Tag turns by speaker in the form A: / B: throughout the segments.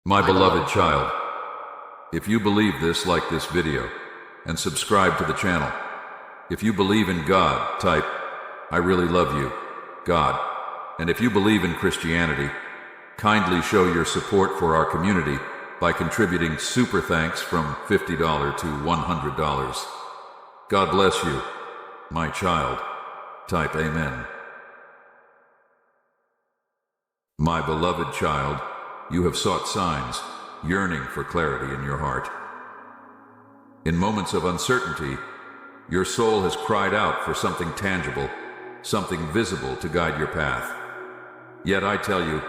A: My beloved child, if you believe this, like this video and subscribe to the channel. If you believe in God, type, I really love you, God. And if you believe in Christianity, kindly show your support for our community by contributing super thanks from $50 to $100. God bless you, my child. Type Amen. My beloved child, you have sought signs, yearning for clarity in your heart. In moments of uncertainty, your soul has cried out for something tangible, something visible to guide your path. Yet I tell you,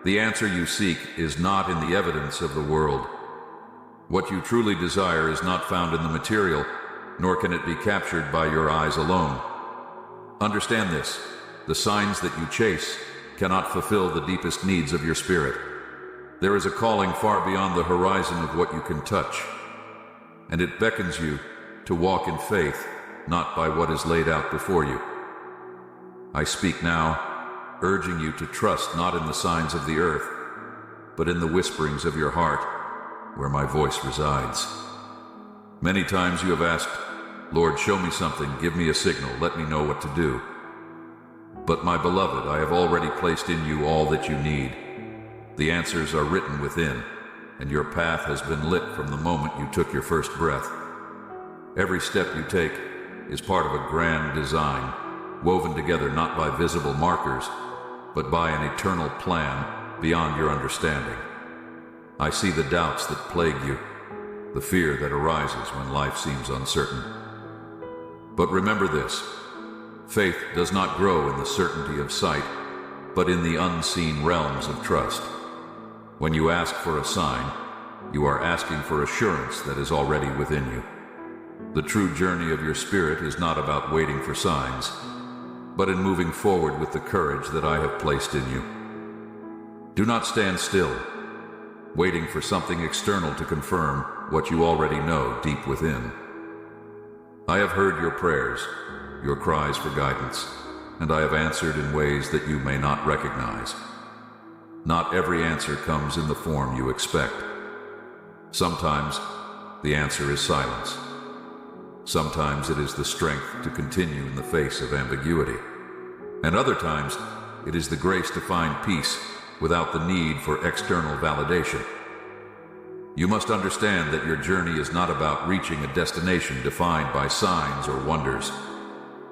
A: the answer you seek is not in the evidence of the world. What you truly desire is not found in the material, nor can it be captured by your eyes alone. Understand this: the signs that you chase cannot fulfill the deepest needs of your spirit. There is a calling far beyond the horizon of what you can touch, and it beckons you to walk in faith, not by what is laid out before you. I speak now, urging you to trust not in the signs of the earth, but in the whisperings of your heart, where my voice resides. Many times you have asked, Lord, show me something, give me a signal, let me know what to do. But my beloved, I have already placed in you all that you need. The answers are written within, and your path has been lit from the moment you took your first breath. Every step you take is part of a grand design, woven together not by visible markers, but by an eternal plan beyond your understanding. I see the doubts that plague you, the fear that arises when life seems uncertain. But remember this: faith does not grow in the certainty of sight, but in the unseen realms of trust. When you ask for a sign, you are asking for assurance that is already within you. The true journey of your spirit is not about waiting for signs, but in moving forward with the courage that I have placed in you. Do not stand still, waiting for something external to confirm what you already know deep within. I have heard your prayers, your cries for guidance, and I have answered in ways that you may not recognize. Not every answer comes in the form you expect. Sometimes the answer is silence. Sometimes it is the strength to continue in the face of ambiguity. And other times it is the grace to find peace without the need for external validation. You must understand that your journey is not about reaching a destination defined by signs or wonders.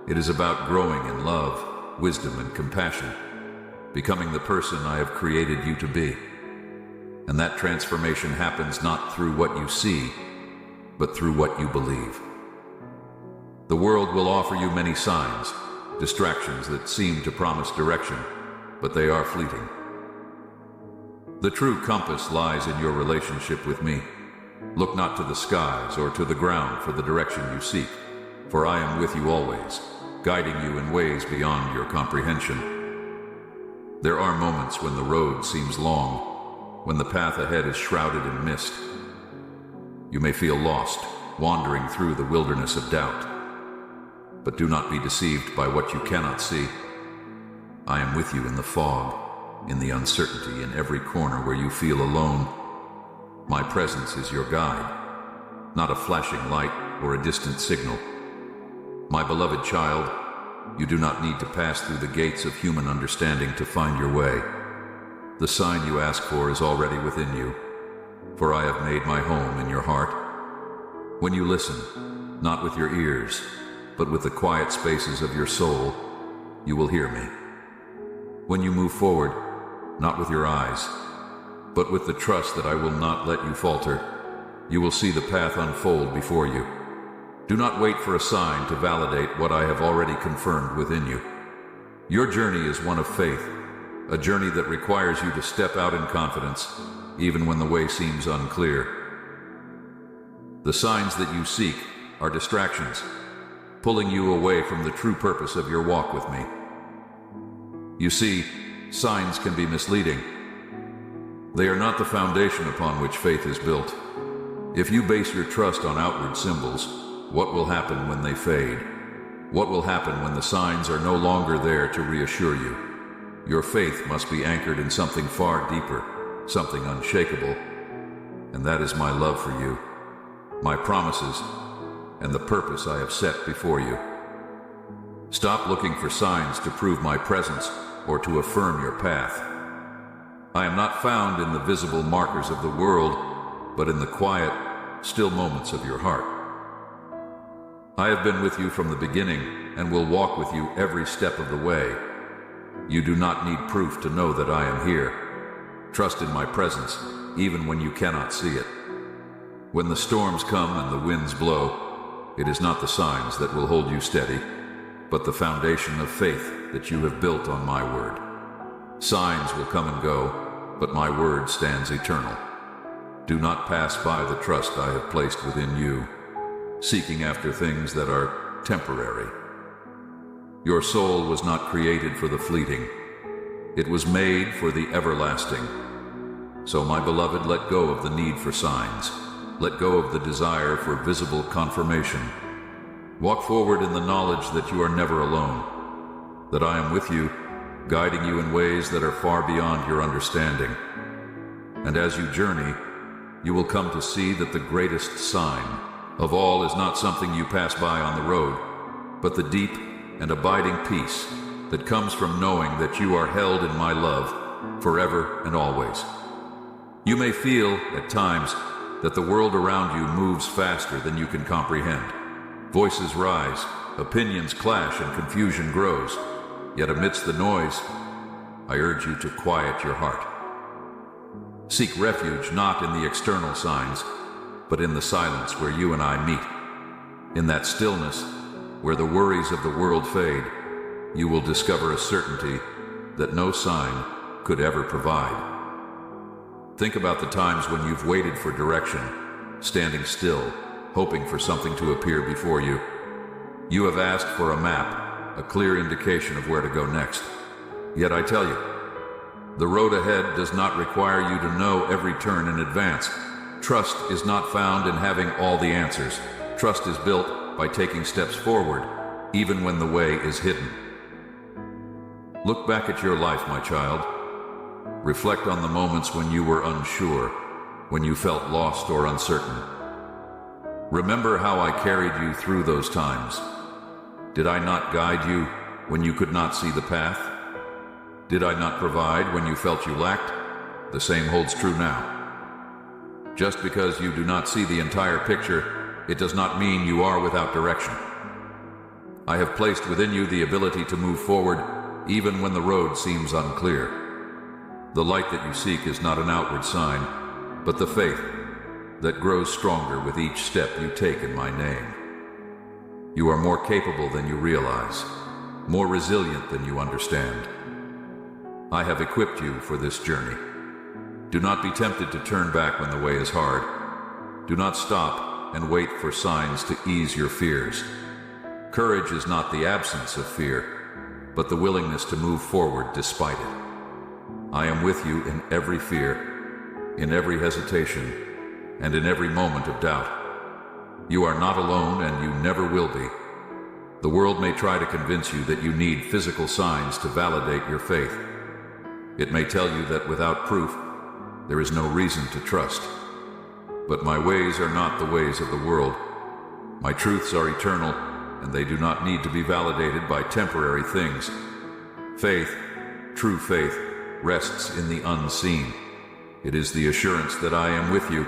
A: It is about growing in love, wisdom, and compassion, becoming the person I have created you to be. And that transformation happens not through what you see, but through what you believe. The world will offer you many signs, distractions that seem to promise direction, but they are fleeting. The true compass lies in your relationship with me. Look not to the skies or to the ground for the direction you seek, for I am with you always, guiding you in ways beyond your comprehension. There are moments when the road seems long, when the path ahead is shrouded in mist. You may feel lost, wandering through the wilderness of doubt. But do not be deceived by what you cannot see. I am with you in the fog, in the uncertainty, in every corner where you feel alone. My presence is your guide, not a flashing light or a distant signal. My beloved child, you do not need to pass through the gates of human understanding to find your way. The sign you ask for is already within you, for I have made my home in your heart. When you listen, not with your ears, but with the quiet spaces of your soul, you will hear me. When you move forward, not with your eyes, but with the trust that I will not let you falter, you will see the path unfold before you. Do not wait for a sign to validate what I have already confirmed within you. Your journey is one of faith, a journey that requires you to step out in confidence, even when the way seems unclear. The signs that you seek are distractions, pulling you away from the true purpose of your walk with me. You see, signs can be misleading. They are not the foundation upon which faith is built. If you base your trust on outward symbols, what will happen when they fade? What will happen when the signs are no longer there to reassure you? Your faith must be anchored in something far deeper, something unshakable, and that is my love for you, my promises, and the purpose I have set before you. Stop looking for signs to prove my presence or to affirm your path. I am not found in the visible markers of the world, but in the quiet, still moments of your heart. I have been with you from the beginning and will walk with you every step of the way. You do not need proof to know that I am here. Trust in my presence, even when you cannot see it. When the storms come and the winds blow, it is not the signs that will hold you steady, but the foundation of faith that you have built on my word. Signs will come and go, but my word stands eternal. Do not pass by the trust I have placed within you, seeking after things that are temporary. Your soul was not created for the fleeting. It was made for the everlasting. So, my beloved, let go of the need for signs. Let go of the desire for visible confirmation. Walk forward in the knowledge that you are never alone, that I am with you, guiding you in ways that are far beyond your understanding. And as you journey, you will come to see that the greatest sign of all is not something you pass by on the road, but the deep and abiding peace that comes from knowing that you are held in my love forever and always. You may feel, at times, that the world around you moves faster than you can comprehend. Voices rise, opinions clash, and confusion grows. Yet amidst the noise, I urge you to quiet your heart. Seek refuge not in the external signs, but in the silence where you and I meet. In that stillness, where the worries of the world fade, you will discover a certainty that no sign could ever provide. Think about the times when you've waited for direction, standing still, hoping for something to appear before you. You have asked for a map, a clear indication of where to go next. Yet I tell you, the road ahead does not require you to know every turn in advance. Trust is not found in having all the answers. Trust is built by taking steps forward, even when the way is hidden. Look back at your life, my child. Reflect on the moments when you were unsure, when you felt lost or uncertain. Remember how I carried you through those times. Did I not guide you when you could not see the path? Did I not provide when you felt you lacked? The same holds true now. Just because you do not see the entire picture, it does not mean you are without direction. I have placed within you the ability to move forward even when the road seems unclear. The light that you seek is not an outward sign, but the faith that grows stronger with each step you take in my name. You are more capable than you realize, more resilient than you understand. I have equipped you for this journey. Do not be tempted to turn back when the way is hard. Do not stop and wait for signs to ease your fears. Courage is not the absence of fear, but the willingness to move forward despite it. I am with you in every fear, in every hesitation, and in every moment of doubt. You are not alone, and you never will be. The world may try to convince you that you need physical signs to validate your faith. It may tell you that without proof, there is no reason to trust. But my ways are not the ways of the world. My truths are eternal, and they do not need to be validated by temporary things. Faith, true faith, rests in the unseen. It is the assurance that I am with you,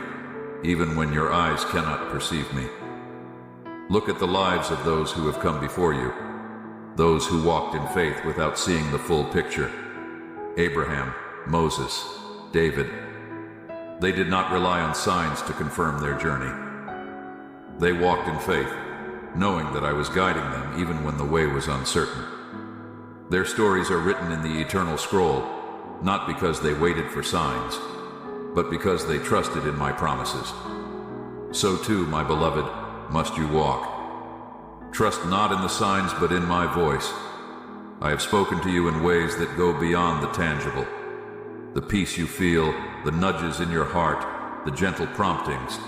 A: even when your eyes cannot perceive me. Look at the lives of those who have come before you, those who walked in faith without seeing the full picture. Abraham, Moses, David. They did not rely on signs to confirm their journey. They walked in faith, knowing that I was guiding them even when the way was uncertain. Their stories are written in the eternal scroll, not because they waited for signs, but because they trusted in my promises. So too, my beloved, must you walk. Trust not in the signs, but in my voice. I have spoken to you in ways that go beyond the tangible. The peace you feel, the nudges in your heart, the gentle promptings.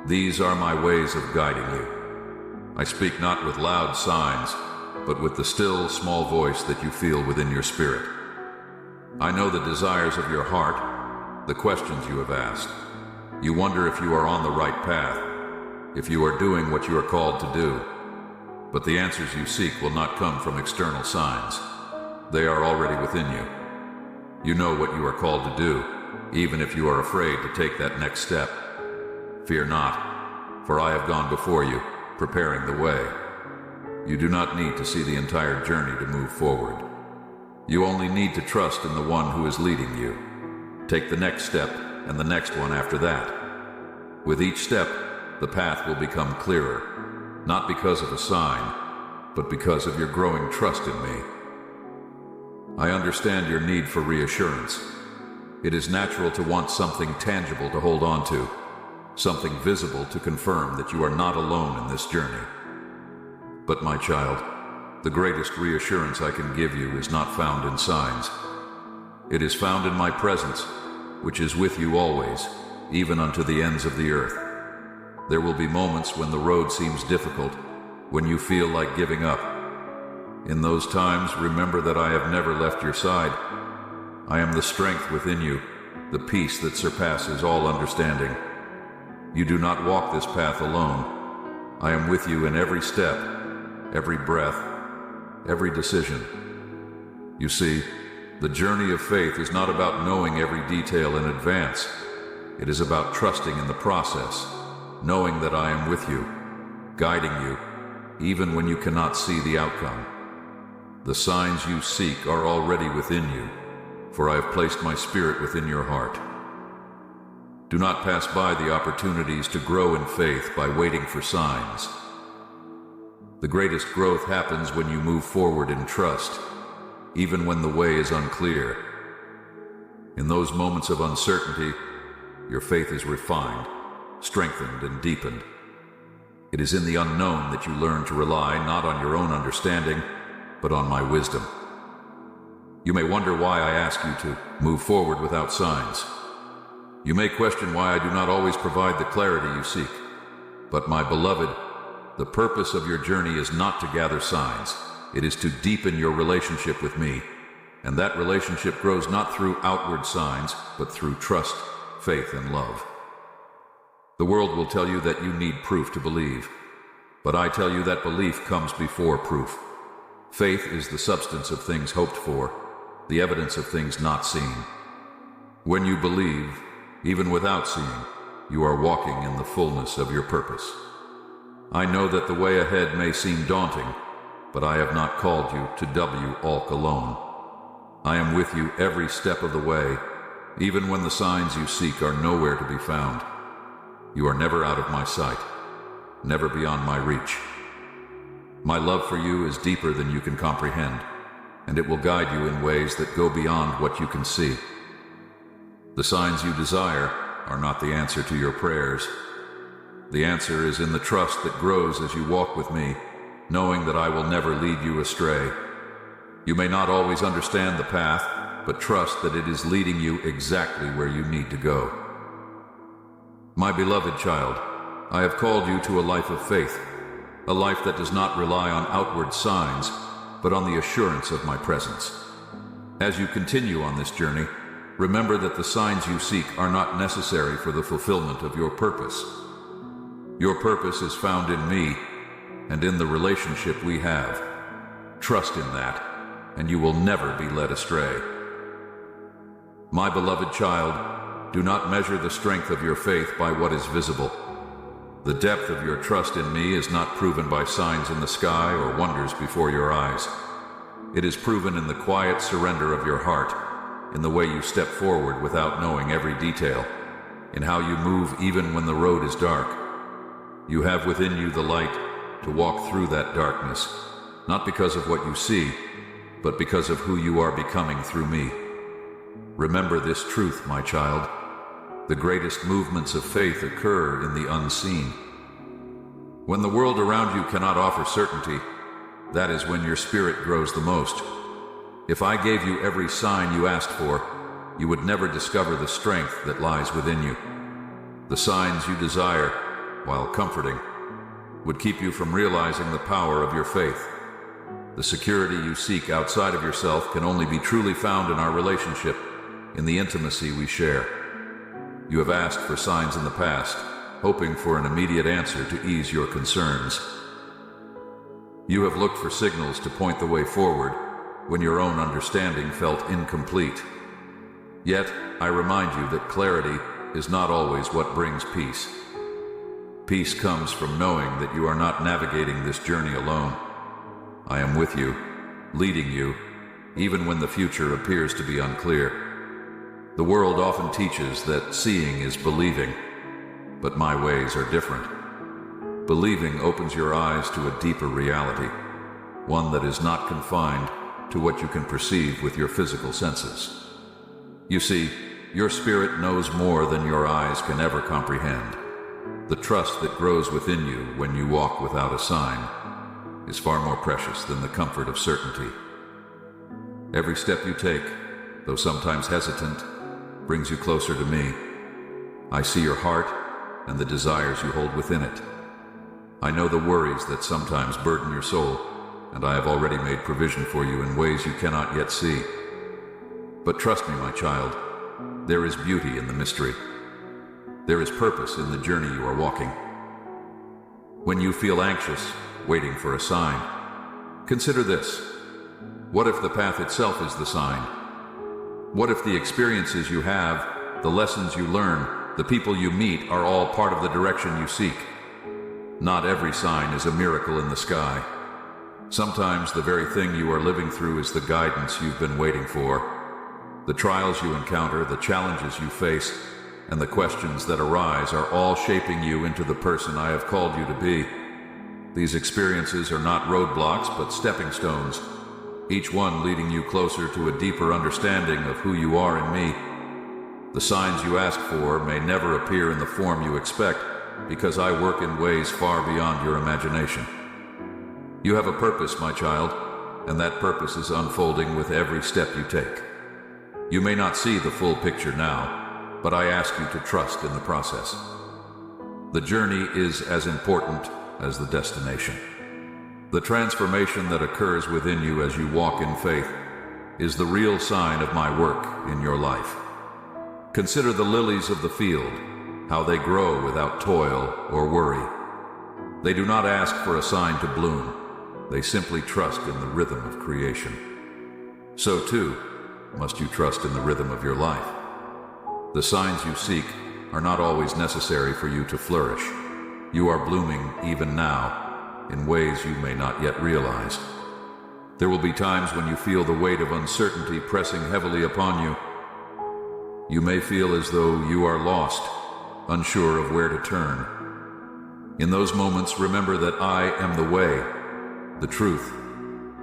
A: These are my ways of guiding you. I speak not with loud signs, but with the still, small voice that you feel within your spirit. I know the desires of your heart, the questions you have asked. You wonder if you are on the right path, if you are doing what you are called to do. But the answers you seek will not come from external signs. They are already within you. You know what you are called to do, even if you are afraid to take that next step. Fear not, for I have gone before you, preparing the way. You do not need to see the entire journey to move forward. You only need to trust in the one who is leading you. Take the next step and the next one after that. With each step, the path will become clearer, not because of a sign, but because of your growing trust in me. I understand your need for reassurance. It is natural to want something tangible to hold on to, something visible to confirm that you are not alone in this journey. But my child, the greatest reassurance I can give you is not found in signs. It is found in my presence, which is with you always, even unto the ends of the earth. There will be moments when the road seems difficult, when you feel like giving up. In those times, remember that I have never left your side. I am the strength within you, the peace that surpasses all understanding. You do not walk this path alone. I am with you in every step, every breath, every decision. You see, the journey of faith is not about knowing every detail in advance. It is about trusting in the process, knowing that I am with you, guiding you, even when you cannot see the outcome. The signs you seek are already within you, for I have placed my spirit within your heart. Do not pass by the opportunities to grow in faith by waiting for signs. The greatest growth happens when you move forward in trust, even when the way is unclear. In those moments of uncertainty, your faith is refined, strengthened, and deepened. It is in the unknown that you learn to rely not on your own understanding, but on my wisdom. You may wonder why I ask you to move forward without signs. You may question why I do not always provide the clarity you seek. But my beloved, the purpose of your journey is not to gather signs. It is to deepen your relationship with me. And that relationship grows not through outward signs, but through trust, faith, and love. The world will tell you that you need proof to believe. But I tell you that belief comes before proof. Faith is the substance of things hoped for, the evidence of things not seen. When you believe, even without seeing, you are walking in the fullness of your purpose. I know that the way ahead may seem daunting, but I have not called you to walk alone. I am with you every step of the way, even when the signs you seek are nowhere to be found. You are never out of my sight, never beyond my reach. My love for you is deeper than you can comprehend, and it will guide you in ways that go beyond what you can see. The signs you desire are not the answer to your prayers. The answer is in the trust that grows as you walk with me, knowing that I will never lead you astray. You may not always understand the path, but trust that it is leading you exactly where you need to go. My beloved child, I have called you to a life of faith, a life that does not rely on outward signs, but on the assurance of my presence. As you continue on this journey, remember that the signs you seek are not necessary for the fulfillment of your purpose. Your purpose is found in me and in the relationship we have. Trust in that, and you will never be led astray. My beloved child, do not measure the strength of your faith by what is visible. The depth of your trust in me is not proven by signs in the sky or wonders before your eyes. It is proven in the quiet surrender of your heart, in the way you step forward without knowing every detail, in how you move even when the road is dark. You have within you the light to walk through that darkness, not because of what you see, but because of who you are becoming through me. Remember this truth, my child. The greatest movements of faith occur in the unseen. When the world around you cannot offer certainty, that is when your spirit grows the most. If I gave you every sign you asked for, you would never discover the strength that lies within you. The signs you desire, while comforting, would keep you from realizing the power of your faith. The security you seek outside of yourself can only be truly found in our relationship, in the intimacy we share. You have asked for signs in the past, hoping for an immediate answer to ease your concerns. You have looked for signals to point the way forward when your own understanding felt incomplete. Yet, I remind you that clarity is not always what brings peace. Peace comes from knowing that you are not navigating this journey alone. I am with you, leading you, even when the future appears to be unclear. The world often teaches that seeing is believing, but my ways are different. Believing opens your eyes to a deeper reality, one that is not confined to what you can perceive with your physical senses. You see, your spirit knows more than your eyes can ever comprehend. The trust that grows within you when you walk without a sign is far more precious than the comfort of certainty. Every step you take, though sometimes hesitant, brings you closer to me. I see your heart and the desires you hold within it. I know the worries that sometimes burden your soul, and I have already made provision for you in ways you cannot yet see. But trust me, my child, there is beauty in the mystery. There is purpose in the journey you are walking. When you feel anxious, waiting for a sign, consider this. What if the path itself is the sign? What if the experiences you have, the lessons you learn, the people you meet are all part of the direction you seek? Not every sign is a miracle in the sky. Sometimes the very thing you are living through is the guidance you've been waiting for. The trials you encounter, the challenges you face, and the questions that arise are all shaping you into the person I have called you to be. These experiences are not roadblocks, but stepping stones, each one leading you closer to a deeper understanding of who you are in me. The signs you ask for may never appear in the form you expect, because I work in ways far beyond your imagination. You have a purpose, my child, and that purpose is unfolding with every step you take. You may not see the full picture now, but I ask you to trust in the process. The journey is as important as the destination. The transformation that occurs within you as you walk in faith is the real sign of my work in your life. Consider the lilies of the field, how they grow without toil or worry. They do not ask for a sign to bloom. They simply trust in the rhythm of creation. So too, must you trust in the rhythm of your life. The signs you seek are not always necessary for you to flourish. You are blooming even now, in ways you may not yet realize. There will be times when you feel the weight of uncertainty pressing heavily upon you. You may feel as though you are lost, unsure of where to turn. In those moments, remember that I am the way, the truth,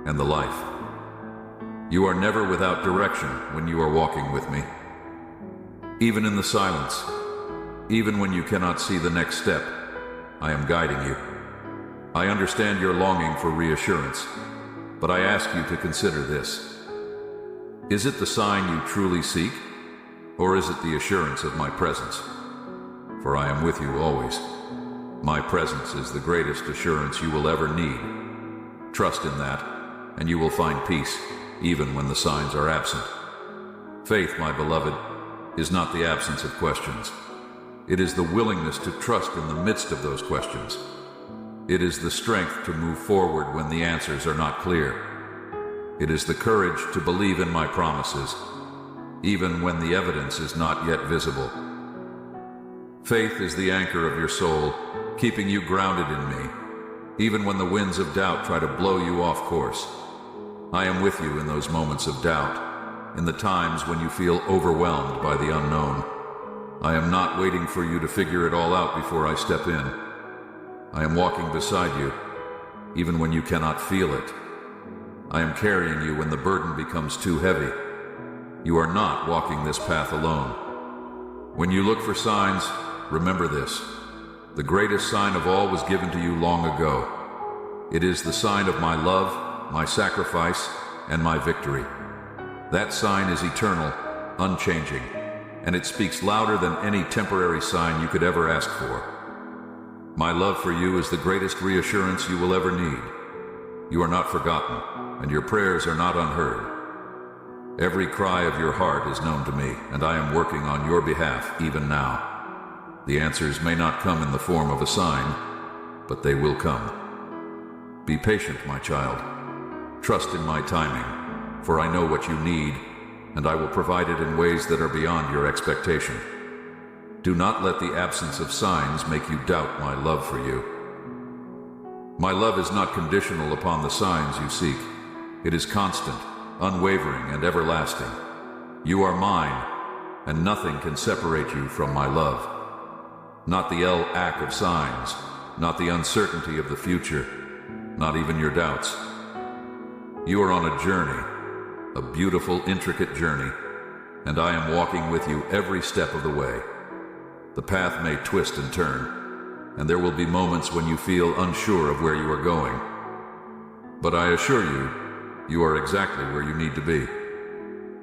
A: and the life. You are never without direction when you are walking with me. Even in the silence, even when you cannot see the next step, I am guiding you. I understand your longing for reassurance, but I ask you to consider this. Is it the sign you truly seek, or is it the assurance of my presence? For I am with you always. My presence is the greatest assurance you will ever need. Trust in that, and you will find peace, even when the signs are absent. Faith, my beloved, is not the absence of questions. It is the willingness to trust in the midst of those questions. It is the strength to move forward when the answers are not clear. It is the courage to believe in my promises, even when the evidence is not yet visible. Faith is the anchor of your soul, keeping you grounded in me, even when the winds of doubt try to blow you off course. I am with you in those moments of doubt, in the times when you feel overwhelmed by the unknown. I am not waiting for you to figure it all out before I step in. I am walking beside you, even when you cannot feel it. I am carrying you when the burden becomes too heavy. You are not walking this path alone. When you look for signs, remember this. The greatest sign of all was given to you long ago. It is the sign of my love, my sacrifice, and my victory. That sign is eternal, unchanging, and it speaks louder than any temporary sign you could ever ask for. My love for you is the greatest reassurance you will ever need. You are not forgotten, and your prayers are not unheard. Every cry of your heart is known to me, and I am working on your behalf even now. The answers may not come in the form of a sign, but they will come. Be patient, my child. Trust in my timing, for I know what you need, and I will provide it in ways that are beyond your expectation. Do not let the absence of signs make you doubt my love for you. My love is not conditional upon the signs you seek. It is constant, unwavering, and everlasting. You are mine, and nothing can separate you from my love. Not the lack of signs, not the uncertainty of the future, not even your doubts. You are on a journey, a beautiful, intricate journey, and I am walking with you every step of the way. The path may twist and turn, and there will be moments when you feel unsure of where you are going. But I assure you, you are exactly where you need to be.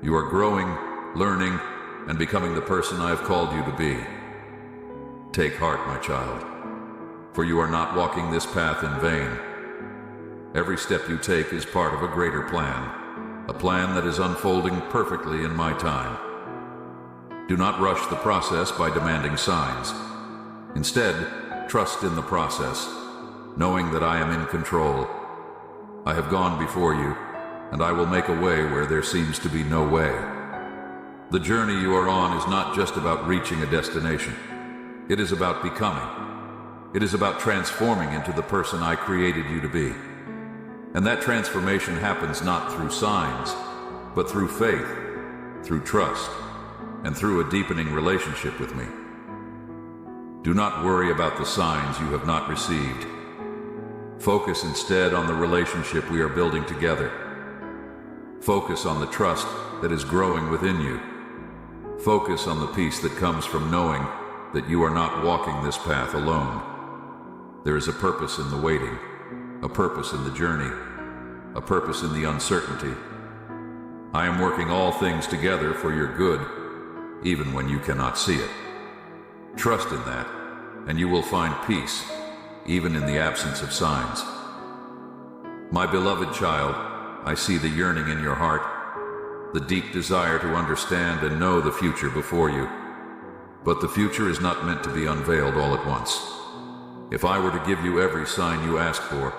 A: You are growing, learning, and becoming the person I have called you to be. Take heart, my child, for you are not walking this path in vain. Every step you take is part of a greater plan, a plan that is unfolding perfectly in my time. Do not rush the process by demanding signs. Instead, trust in the process, knowing that I am in control. I have gone before you, and I will make a way where there seems to be no way. The journey you are on is not just about reaching a destination. It is about becoming. It is about transforming into the person I created you to be. And that transformation happens not through signs, but through faith, through trust, and through a deepening relationship with me. Do not worry about the signs you have not received. Focus instead on the relationship we are building together. Focus on the trust that is growing within you. Focus on the peace that comes from knowing that you are not walking this path alone. There is a purpose in the waiting, a purpose in the journey, a purpose in the uncertainty. I am working all things together for your good, even when you cannot see it. Trust in that, and you will find peace, even in the absence of signs. My beloved child, I see the yearning in your heart, the deep desire to understand and know the future before you. But the future is not meant to be unveiled all at once. If I were to give you every sign you ask for,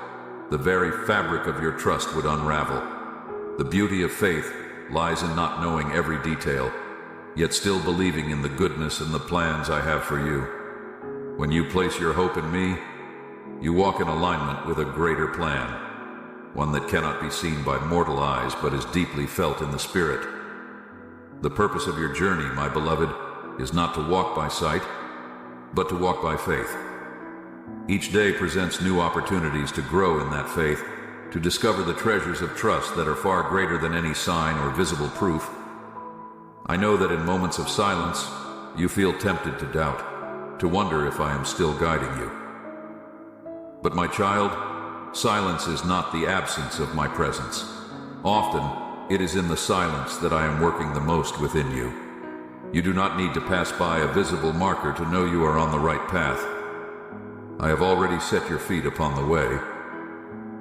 A: the very fabric of your trust would unravel. The beauty of faith lies in not knowing every detail, yet still believing in the goodness and the plans I have for you. When you place your hope in me, you walk in alignment with a greater plan, one that cannot be seen by mortal eyes but is deeply felt in the spirit. The purpose of your journey, my beloved, is not to walk by sight, but to walk by faith. Each day presents new opportunities to grow in that faith, to discover the treasures of trust that are far greater than any sign or visible proof. I know that in moments of silence, you feel tempted to doubt, to wonder if I am still guiding you. But my child, silence is not the absence of my presence. Often, it is in the silence that I am working the most within you. You do not need to pass by a visible marker to know you are on the right path. I have already set your feet upon the way.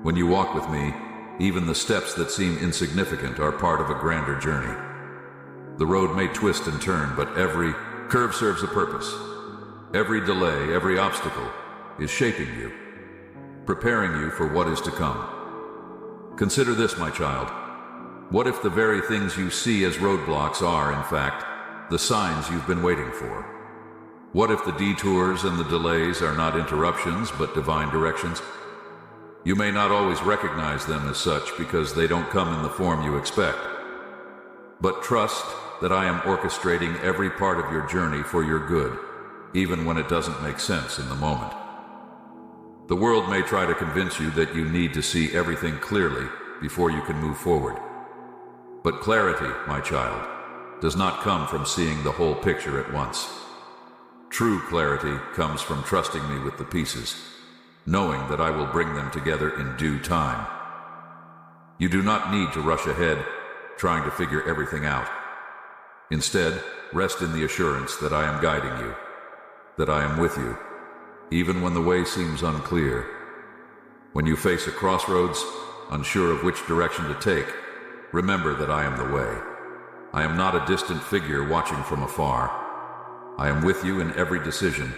A: When you walk with me, even the steps that seem insignificant are part of a grander journey. The road may twist and turn, but every curve serves a purpose. Every delay, every obstacle is shaping you, preparing you for what is to come. Consider this, my child. What if the very things you see as roadblocks are, in fact, the signs you've been waiting for? What if the detours and the delays are not interruptions, but divine directions? You may not always recognize them as such because they don't come in the form you expect. But trust that I am orchestrating every part of your journey for your good, even when it doesn't make sense in the moment. The world may try to convince you that you need to see everything clearly before you can move forward. But clarity, my child, does not come from seeing the whole picture at once. True clarity comes from trusting me with the pieces, knowing that I will bring them together in due time. You do not need to rush ahead, trying to figure everything out. Instead, rest in the assurance that I am guiding you, that I am with you, even when the way seems unclear. When you face a crossroads, unsure of which direction to take, remember that I am the way. I am not a distant figure watching from afar. I am with you in every decision,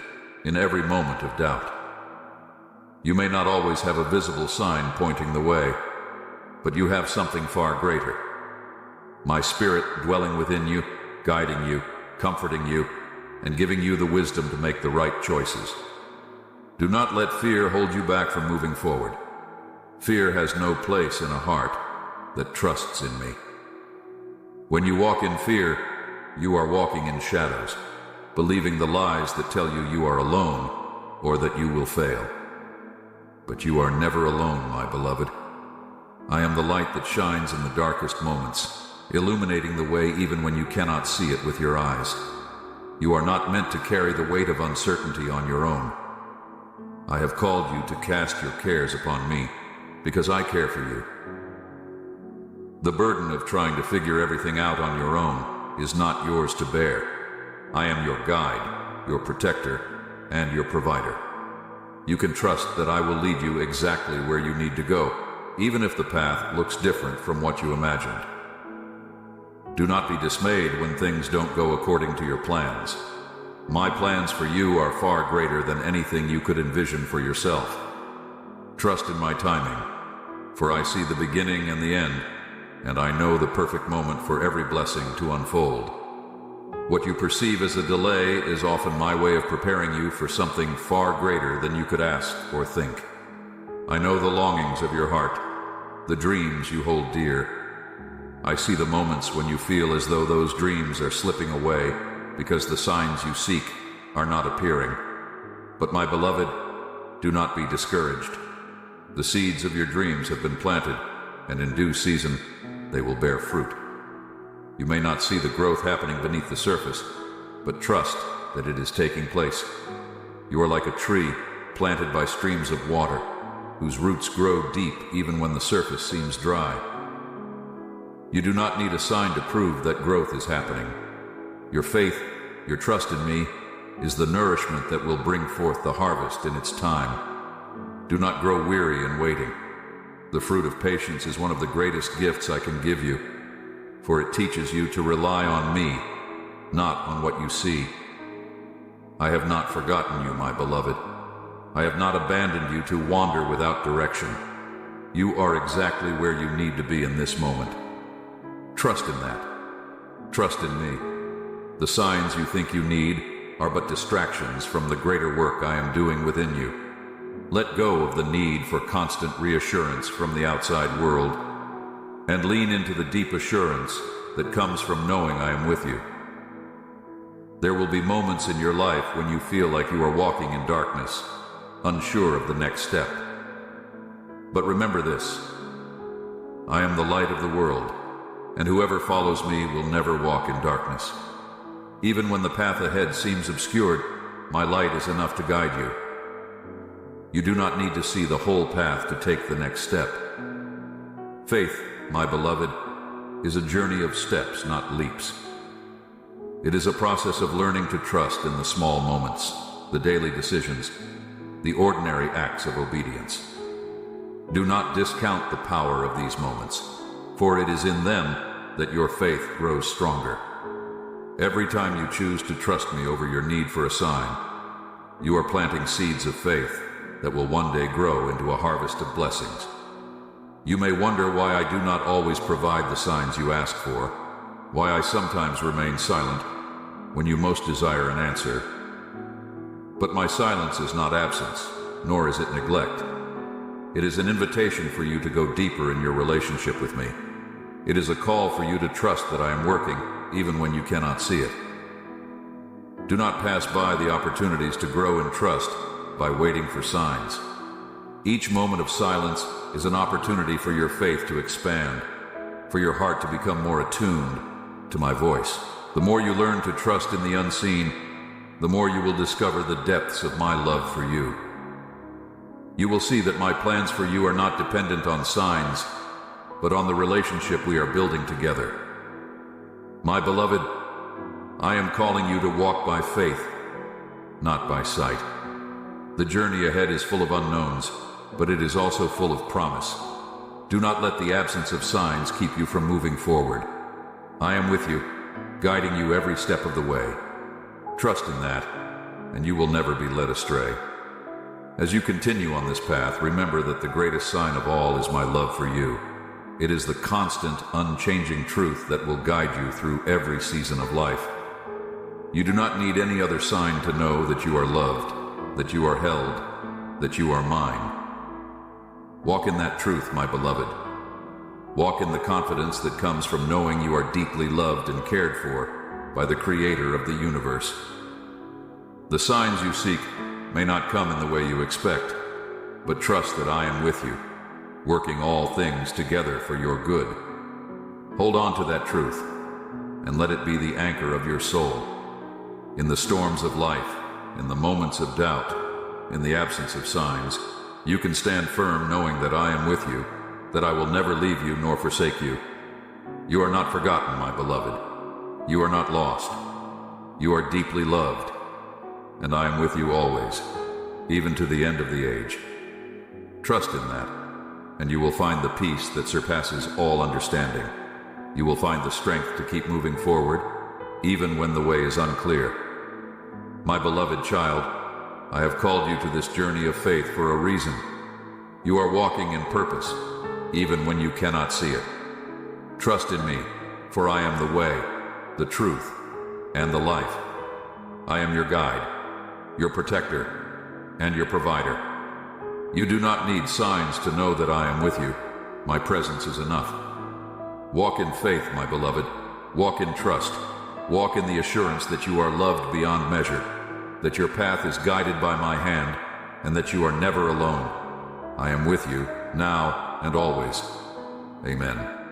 A: in every moment of doubt. You may not always have a visible sign pointing the way, but you have something far greater. My spirit dwelling within you, guiding you, comforting you, and giving you the wisdom to make the right choices. Do not let fear hold you back from moving forward. Fear has no place in a heart that trusts in me. When you walk in fear, you are walking in shadows, believing the lies that tell you you are alone or that you will fail. But you are never alone, my beloved. I am the light that shines in the darkest moments, illuminating the way even when you cannot see it with your eyes. You are not meant to carry the weight of uncertainty on your own. I have called you to cast your cares upon me, because I care for you. The burden of trying to figure everything out on your own is not yours to bear. I am your guide, your protector, and your provider. You can trust that I will lead you exactly where you need to go, even if the path looks different from what you imagined. Do not be dismayed when things don't go according to your plans. My plans for you are far greater than anything you could envision for yourself. Trust in my timing, for I see the beginning and the end, and I know the perfect moment for every blessing to unfold. What you perceive as a delay is often my way of preparing you for something far greater than you could ask or think. I know the longings of your heart, the dreams you hold dear. I see the moments when you feel as though those dreams are slipping away because the signs you seek are not appearing. But my beloved, do not be discouraged. The seeds of your dreams have been planted, and in due season, they will bear fruit. You may not see the growth happening beneath the surface, but trust that it is taking place. You are like a tree planted by streams of water, whose roots grow deep even when the surface seems dry. You do not need a sign to prove that growth is happening. Your faith, your trust in me, is the nourishment that will bring forth the harvest in its time. Do not grow weary in waiting. The fruit of patience is one of the greatest gifts I can give you, for it teaches you to rely on me, not on what you see. I have not forgotten you, my beloved. I have not abandoned you to wander without direction. You are exactly where you need to be in this moment. Trust in that. Trust in me. The signs you think you need are but distractions from the greater work I am doing within you. Let go of the need for constant reassurance from the outside world, and lean into the deep assurance that comes from knowing I am with you. There will be moments in your life when you feel like you are walking in darkness, unsure of the next step. But remember this: I am the light of the world, and whoever follows me will never walk in darkness. Even when the path ahead seems obscured, my light is enough to guide you. You do not need to see the whole path to take the next step. Faith, my beloved, is a journey of steps, not leaps. It is a process of learning to trust in the small moments, the daily decisions, the ordinary acts of obedience. Do not discount the power of these moments, for it is in them that your faith grows stronger. Every time you choose to trust me over your need for a sign, you are planting seeds of faith that will one day grow into a harvest of blessings. You may wonder why I do not always provide the signs you ask for, why I sometimes remain silent when you most desire an answer. But my silence is not absence, nor is it neglect. It is an invitation for you to go deeper in your relationship with me. It is a call for you to trust that I am working, even when you cannot see it. Do not pass by the opportunities to grow in trust by waiting for signs. Each moment of silence is an opportunity for your faith to expand, for your heart to become more attuned to my voice. The more you learn to trust in the unseen, the more you will discover the depths of my love for you. You will see that my plans for you are not dependent on signs, but on the relationship we are building together. My beloved, I am calling you to walk by faith, not by sight. The journey ahead is full of unknowns, but it is also full of promise. Do not let the absence of signs keep you from moving forward. I am with you, guiding you every step of the way. Trust in that, and you will never be led astray. As you continue on this path, remember that the greatest sign of all is my love for you. It is the constant, unchanging truth that will guide you through every season of life. You do not need any other sign to know that you are loved, that you are held, that you are mine. Walk in that truth, my beloved. Walk in the confidence that comes from knowing you are deeply loved and cared for by the Creator of the universe. The signs you seek may not come in the way you expect, but trust that I am with you, working all things together for your good. Hold on to that truth, and let it be the anchor of your soul. In the storms of life, in the moments of doubt, in the absence of signs, you can stand firm knowing that I am with you, that I will never leave you nor forsake you. You are not forgotten, my beloved. You are not lost. You are deeply loved, and I am with you always, even to the end of the age. Trust in that, and you will find the peace that surpasses all understanding. You will find the strength to keep moving forward, even when the way is unclear. My beloved child, I have called you to this journey of faith for a reason. You are walking in purpose, even when you cannot see it. Trust in me, for I am the way, the truth, and the life. I am your guide, your protector, and your provider. You do not need signs to know that I am with you. My presence is enough. Walk in faith, my beloved. Walk in trust. Walk in the assurance that you are loved beyond measure, that your path is guided by my hand, and that you are never alone. I am with you, now and always. Amen.